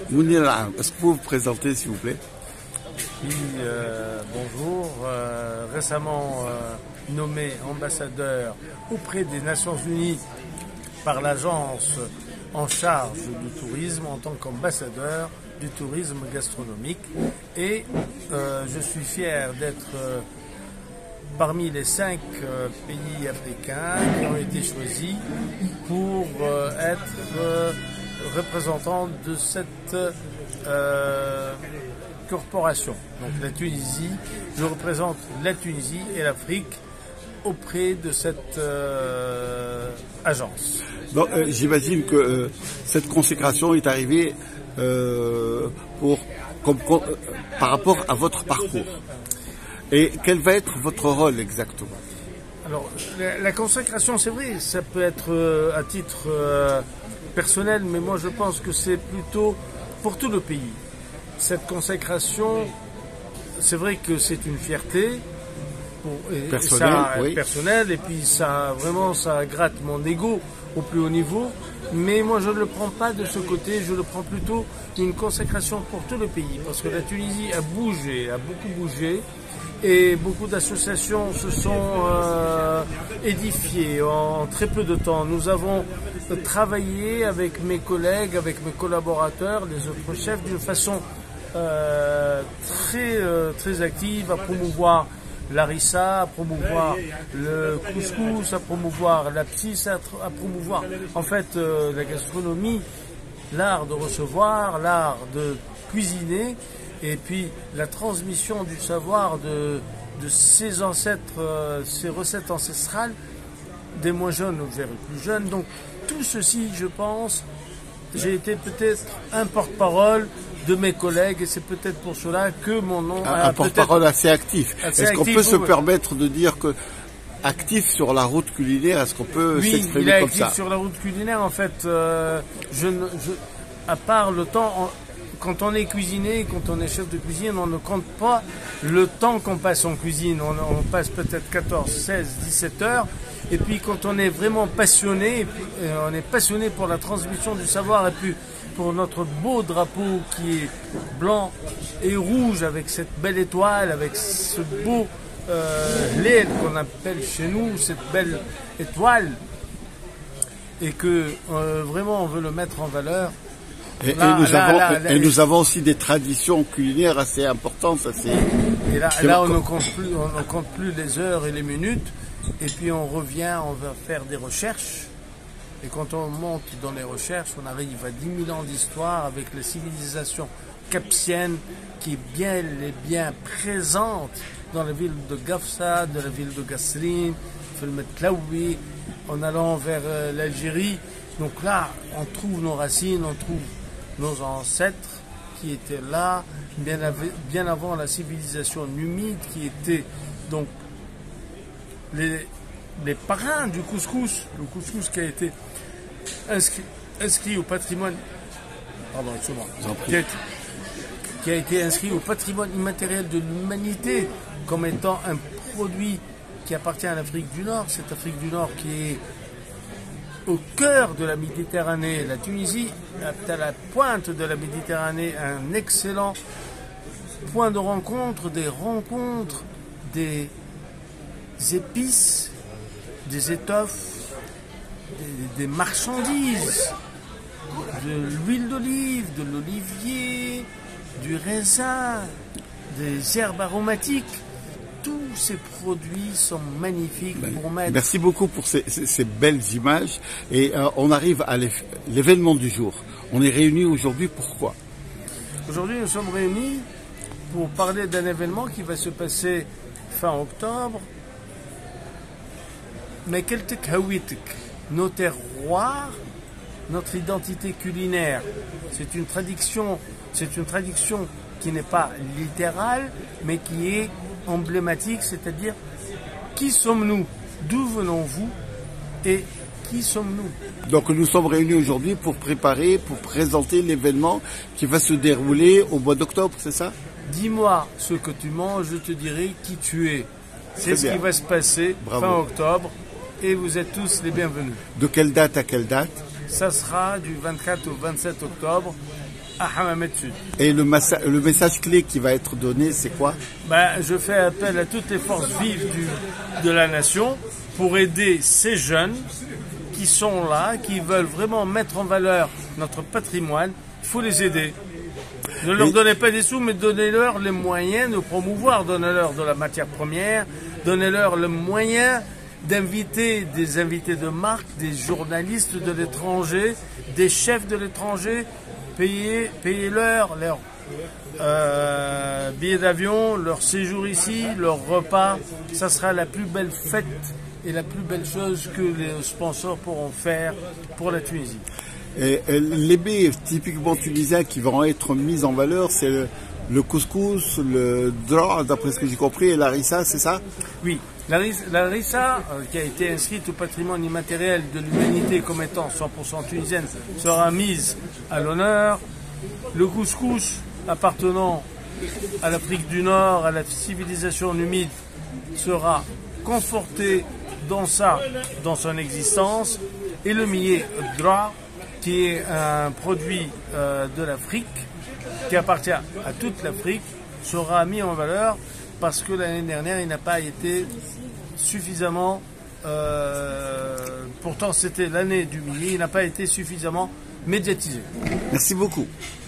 Mounir Al-Am, est-ce que vous pouvez vous présenter s'il vous plaît? Oui, bonjour. Récemment nommé ambassadeur auprès des Nations Unies par l'agence en charge du tourisme en tant qu'ambassadeur du tourisme gastronomique. Et je suis fier d'être parmi les 5 pays africains qui ont été choisis pour être représentant de cette corporation. Donc la Tunisie, je représente la Tunisie et l'Afrique auprès de cette agence. J'imagine que cette consécration est arrivée par rapport à votre parcours. Et quel va être votre rôle exactement? Alors, la consécration, c'est vrai, ça peut être à titre personnel, mais moi je pense que c'est plutôt pour tout le pays. Cette consécration, c'est vrai que c'est une fierté personnelle, et puis ça gratte mon ego au plus haut niveau. Mais moi je ne le prends pas de ce côté, je le prends plutôt une consécration pour tout le pays, parce que la Tunisie a beaucoup bougé. Et beaucoup d'associations se sont édifiées en très peu de temps. Nous avons travaillé avec mes collègues, avec mes collaborateurs, les autres chefs, d'une façon très active à promouvoir l'harissa, à promouvoir le couscous, à promouvoir la psisse, à promouvoir en fait la gastronomie, l'art de recevoir, l'art de cuisiner. Et puis la transmission du savoir de ses ancêtres, ses recettes ancestrales, des moins jeunes vers les plus jeunes. Donc tout ceci, je pense, j'ai été peut-être un porte-parole de mes collègues, et c'est peut-être pour cela que mon nom un porte-parole assez actif. Est-ce qu'on peut se permettre de dire que actif sur la route culinaire, est-ce qu'on peut s'exprimer comme ça? Oui, il est actif sur la route culinaire, en fait, à part le temps... Quand on est cuisinier, quand on est chef de cuisine, on ne compte pas le temps qu'on passe en cuisine. On passe peut-être 14, 16, 17 heures. Et puis quand on est vraiment passionné, on est passionné pour la transmission du savoir et puis pour notre beau drapeau qui est blanc et rouge avec cette belle étoile, avec ce beau lait qu'on appelle chez nous, cette belle étoile, et que vraiment on veut le mettre en valeur. Nous avons aussi des traditions culinaires assez importantes. Là, on ne compte plus les heures et les minutes. Et puis on revient, on va faire des recherches. Et quand on monte dans les recherches, on arrive à 10 000 ans d'histoire avec la civilisation capsienne qui est bien présente dans la ville de Gafsa, de la ville de Gasserine, Felmetlaoui, en allant vers l'Algérie. Donc là, on trouve nos racines, on trouve nos ancêtres qui étaient là bien avant la civilisation numide, qui étaient donc les parrains du couscous, le couscous qui a été inscrit au patrimoine, qui a été inscrit au patrimoine immatériel de l'humanité comme étant un produit qui appartient à l'Afrique du Nord. Cette Afrique du Nord qui est au cœur de la Méditerranée. La Tunisie est à la pointe de la Méditerranée, un excellent point de rencontre, des épices, des étoffes, des marchandises, de l'huile d'olive, de l'olivier, du raisin, des herbes aromatiques. Tous ces produits sont magnifiques pour mettre... Merci beaucoup pour ces belles images. Et on arrive à l'événement du jour. On est réunis aujourd'hui, pourquoi? Aujourd'hui, nous sommes réunis pour parler d'un événement qui va se passer fin octobre. Mais nos terroirs, notre identité culinaire, c'est une traduction qui n'est pas littérale, mais qui est emblématique, c'est-à-dire qui sommes-nous, d'où venons-vous et qui sommes-nous? Donc nous sommes réunis aujourd'hui pour présenter l'événement qui va se dérouler au mois d'octobre, c'est ça? Dis-moi ce que tu manges, je te dirai qui tu es. C'est ce qui va se passer fin octobre et vous êtes tous les bienvenus. De quelle date à quelle date? Ça sera du 24 au 27 octobre à Hammamet Sud. Et le message clé qui va être donné, c'est quoi? Je fais appel à toutes les forces vives de la nation pour aider ces jeunes qui sont là, qui veulent vraiment mettre en valeur notre patrimoine. Il faut les aider. Ne leur donnez pas des sous, mais donnez-leur les moyens de promouvoir, donnez-leur de la matière première, donnez-leur le moyen d'inviter des invités de marque, des journalistes de l'étranger, des chefs de l'étranger, payez-leur leurs billets d'avion, leur séjour ici, leur repas. Ça sera la plus belle fête et la plus belle chose que les sponsors pourront faire pour la Tunisie. Et les baies typiquement tunisiens qui vont être mis en valeur, c'est le couscous, le dra, d'après ce que j'ai compris, et la rissa, c'est ça? Oui, la rissa, qui a été inscrite au patrimoine immatériel de l'humanité comme étant 100% tunisienne, sera mise à l'honneur. Le couscous appartenant à l'Afrique du Nord, à la civilisation numide, sera conforté dans son existence. Et le millet dra, qui est un produit de l'Afrique, qui appartient à toute l'Afrique, sera mis en valeur parce que l'année dernière, il n'a pas été suffisamment... pourtant, c'était l'année du millet, il n'a pas été suffisamment médiatisé. Merci beaucoup.